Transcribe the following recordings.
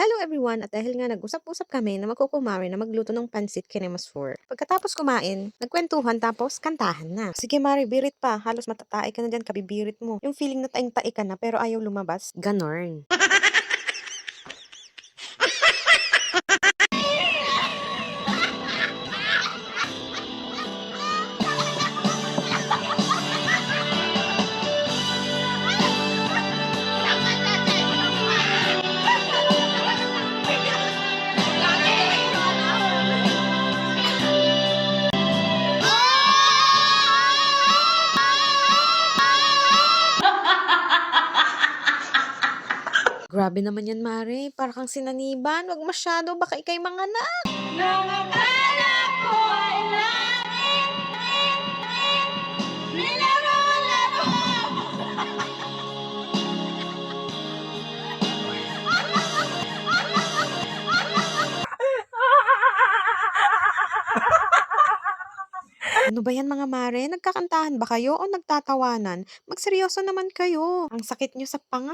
Hello everyone! At dahil nga nag-usap-usap kami na magkukumari na magluto ng pansit kinemasur. Pagkatapos kumain, nagkwentuhan tapos kantahan na. Sige Mari, birit pa. Halos matatae ka na dyan, kabibirit mo. Yung feeling na taing-tae ka na pero ayaw lumabas. Ganorn. Grabe naman yan, Mare. Para kang sinaniban. Wag masyado, baka ikay manganak. Nang akala ko ay langit, nilaro-laro mo. Ano ba yan mga Mare? Nagkakantahan ba kayo o nagtatawanan? Magseryoso naman kayo. Ang sakit nyo sa panga.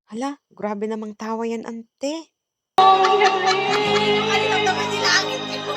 Hala, grabe namang tawa yan, ante. Ang galing! Kanina naman nilangit ko.